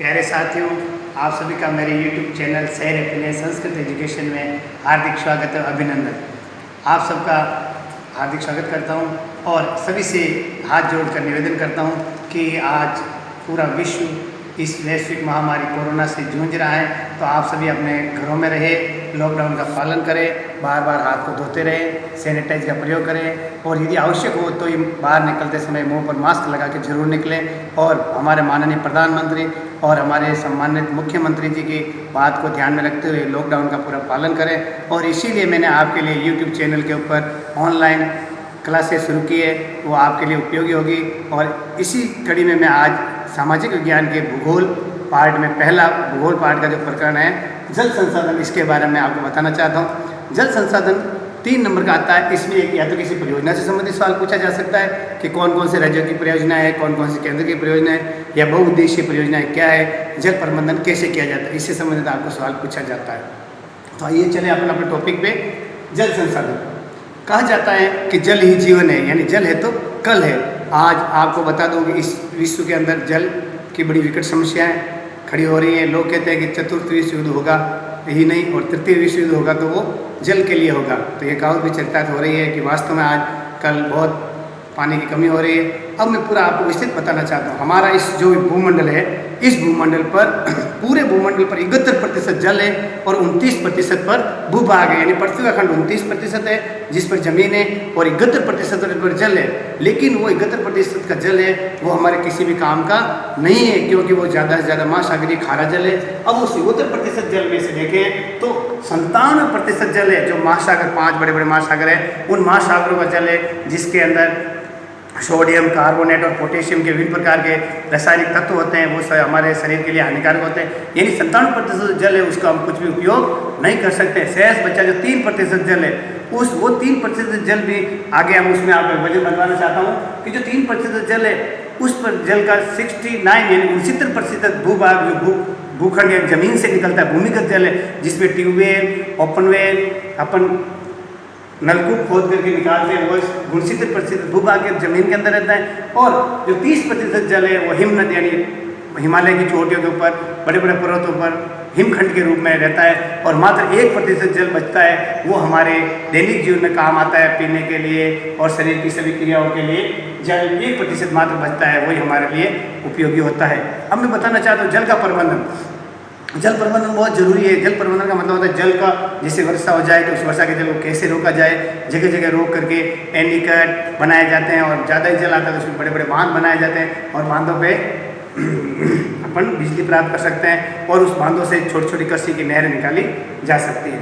प्यारे साथियों, आप सभी का मेरे YouTube चैनल सैर अपने संस्कृत एजुकेशन में हार्दिक स्वागत है, अभिनंदन। आप सबका हार्दिक स्वागत करता हूं और सभी से हाथ जोड़कर निवेदन करता हूं कि आज पूरा विश्व इस वैश्विक महामारी कोरोना से जूझ रहा है, तो आप सभी अपने घरों में रहे, लॉकडाउन का पालन करें, बार बार हाथ को धोते रहें, सैनिटाइज का प्रयोग करें और यदि आवश्यक हो तो बाहर निकलते समय मुंह पर मास्क लगा के जरूर निकलें। और हमारे माननीय प्रधानमंत्री और हमारे सम्मानित मुख्यमंत्री जी की बात को ध्यान में रखते हुए लॉकडाउन का पूरा पालन करें। और इसीलिए मैंने आपके लिए यूट्यूब चैनल के ऊपर ऑनलाइन क्लासेस शुरू की है, वो आपके लिए उपयोगी होगी। और इसी कड़ी में मैं आज सामाजिक विज्ञान के भूगोल पार्ट में पहला भूगोल पार्ट का जो प्रकरण है जल संसाधन, इसके बारे में आपको बताना चाहता हूँ। जल संसाधन 3 नंबर का आता है। इसमें एक या तो किसी परियोजना से संबंधित सवाल पूछा जा सकता है कि कौन कौन से राज्यों की परियोजना है, कौन कौन सी केंद्र की परियोजना है, या बहुउद्देशीय परियोजनाएं क्या है, जल प्रबंधन कैसे किया जाता है, इससे संबंधित आपको सवाल पूछा जाता है। तो आइए चले अपन अपने टॉपिक पे। जल संसाधन कहा जाता है कि जल ही जीवन है, यानी जल है तो कल है। आज आपको बता दूं कि इस विश्व के अंदर जल की बड़ी विकट समस्याएं खड़ी हो रही हैं। लोग कहते हैं कि चतुर्थ विश्व युद्ध होगा, यही नहीं, और तृतीय विश्व युद्ध होगा तो वो जल के लिए होगा। तो ये कहावत भी चर्चा हो रही है कि वास्तव में आज कल बहुत पानी की कमी हो रही है। अब मैं पूरा आपको विस्तृत बताना चाहता हूँ। हमारा इस जो भूमंडल है, इस भूमंडल पर पूरे भूमंडल पर 71% जल है और 29% पर भूभाग है, यानी पृथ्वी का खंड 29% है जिस पर जमीन है और 71% पर जल है। लेकिन वो 71% का जल है वो हमारे किसी भी काम का नहीं है, क्योंकि वो ज़्यादा से ज़्यादा महासागरीय खारा जल है। अब उस 71% जल में से देखें तो 97% जल है जो महासागर, 5 बड़े बड़े महासागर है, उन महासागरों का जल है जिसके अंदर सोडियम, कार्बोनेट और पोटेशियम के विभिन्न प्रकार के रासायनिक तत्व होते हैं, वो सब हमारे शरीर के लिए हानिकारक होते हैं। यानी 97% जल है उसका हम कुछ भी उपयोग नहीं कर सकते। शेष बच्चा जो 3% जल है, वो 3% जल भी आगे हम उसमें आप वजन बनवाना चाहता हूँ कि जो 3% जल है उस पर जल का 69 यानी 69% भूभाग, जो भूखंड या जमीन से निकलता है, भूमिगत जल है, जिसमें ट्यूबवेल, ओपनवेल, अपन नलकूप खोद करके निकालते हैं, वो 69% भूभाग के जमीन के अंदर रहता है। और जो 30% जल है वो हिमनद यानी हिमालय की चोटियों के ऊपर, बड़े बड़े पर्वतों पर हिमखंड के रूप में रहता है। और मात्र 1% जल बचता है, वो हमारे दैनिक जीवन में काम आता है, पीने के लिए और शरीर की सभी क्रियाओं के लिए जल 1% मात्र बचता है, वही हमारे लिए उपयोगी होता है। अब मैं बताना चाहता हूँ जल का प्रबंधन। जल प्रबंधन बहुत जरूरी है। जल प्रबंधन का मतलब होता है जल का, जैसे वर्षा हो जाए तो उस वर्षा के जल को कैसे रोका जाए। जगह जगह रोक करके एनीकट बनाए जाते हैं और ज़्यादा ही जल आता है तो उसमें बड़े बड़े बांध बनाए जाते हैं और बांधों पे अपन बिजली प्राप्त कर सकते हैं और उस बांधों से छोटी छोटी कृषि की नहरें निकाली जा सकती है।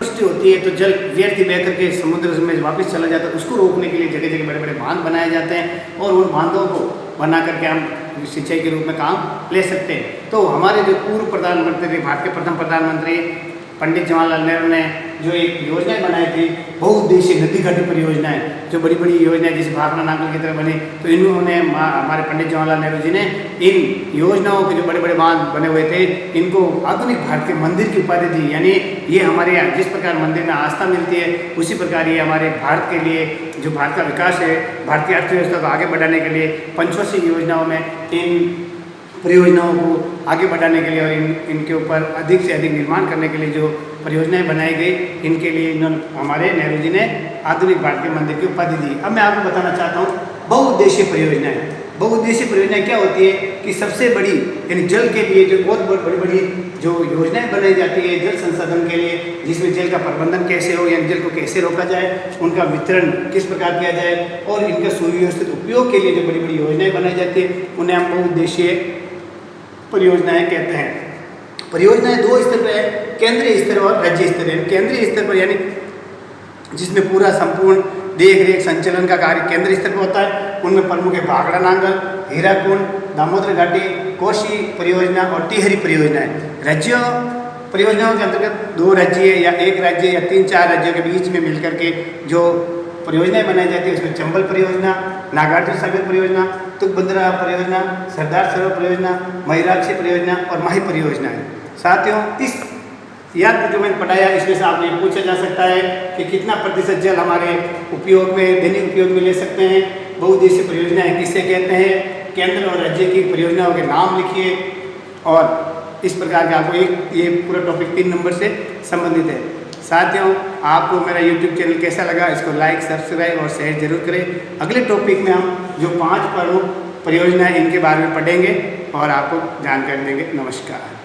वृष्टि होती है तो जल व्यर्थ बह करके समुद्र में वापस चला जाता है, उसको रोकने के लिए जगह जगह बड़े बड़े बांध बनाए जाते हैं और उन बांधों को बना करके हम सिंचाई के रूप में काम ले सकते हैं। तो हमारे जो पूर्व प्रधानमंत्री, भारत के प्रथम प्रधानमंत्री पंडित जवाहरलाल नेहरू ने जो एक योजनाएं बनाई थी, बहुउद्देशीय नदी घाटी परियोजनाएं, जो बड़ी बड़ी योजनाएं जैसे भाखड़ा नागल की तरह बनी, तो इन्होंने हमारे पंडित जवाहरलाल नेहरू जी ने इन योजनाओं के जो बड़े बड़े बांध बने हुए थे, इनको आधुनिक भारत के मंदिर की उपाधि दी। यानी ये हमारे जिस प्रकार मंदिर में आस्था मिलती है, उसी प्रकार ये हमारे भारत के लिए, जो भारत का विकास है, भारतीय अर्थव्यवस्था को आगे बढ़ाने के लिए पंचवर्षीय योजनाओं में इन परियोजनाओं को आगे बढ़ाने के लिए और इनके ऊपर अधिक से अधिक निर्माण करने के लिए जो परियोजनाएं बनाई गई, इनके लिए इन्होंने हमारे नेहरू जी ने आधुनिक भारत के मंदिर की उपाधि दी। अब मैं आपको बताना चाहता हूँ बहुउद्देशीय परियोजनाएं। बहुउद्देशीय परियोजनाएं क्या होती है कि सबसे बड़ी यानी जल के लिए जो बहुत बड़ी बड़ी जो योजनाएं बनाई जाती है जल संसाधन के लिए, जिसमें जल का प्रबंधन कैसे हो, यानी जल को कैसे रोका जाए, उनका वितरण किस प्रकार किया जाए और इनका सुव्यवस्थित उपयोग के लिए जो बड़ी बड़ी योजनाएं बनाई जाती है, उन्हें हम बहुउद्देशीय परियोजनाएं कहते हैं। परियोजनाएं 2 स्तर पर है, केंद्रीय स्तर और राज्य स्तर। केंद्रीय स्तर पर यानी जिसमें पूरा संपूर्ण देख रेख संचालन का कार्य केंद्रीय स्तर पर होता है। उनमें प्रमुख है भाखड़ा नांगल, हीराकुंड, दामोदर घाटी, कोशी परियोजना और टिहरी परियोजना है। राज्यों परियोजनाओं के अंतर्गत 2 राज्य या 1 राज्य या 3-4 राज्यों के बीच में मिलकर के जो परियोजनाएं बनाई जाती है, उसमें चंबल परियोजना, नागार्जुन सागर परियोजना, तुंगभद्रा परियोजना, सरदार सरोवर परियोजना, मयूराक्षी परियोजना और माही परियोजना है। साथियों, इस यंत्र जो मैंने पढ़ाया इसमें से आपने पूछा जा सकता है कि कितना प्रतिशत जल हमारे उपयोग में, दैनिक उपयोग में ले सकते हैं। बहुउद्देशीय परियोजनाएं किसे कहते हैं, केंद्र और राज्य की परियोजनाओं के नाम लिखिए और इस प्रकार के आपको ये पूरा टॉपिक 3 नंबर से संबंधित है। साथियों, आपको मेरा YouTube चैनल कैसा लगा, इसको लाइक, सब्सक्राइब और शेयर जरूर करें। अगले टॉपिक में हम जो 5 प्रमुख परियोजनाएं इनके बारे में पढ़ेंगे और आपको जानकारी देंगे। नमस्कार।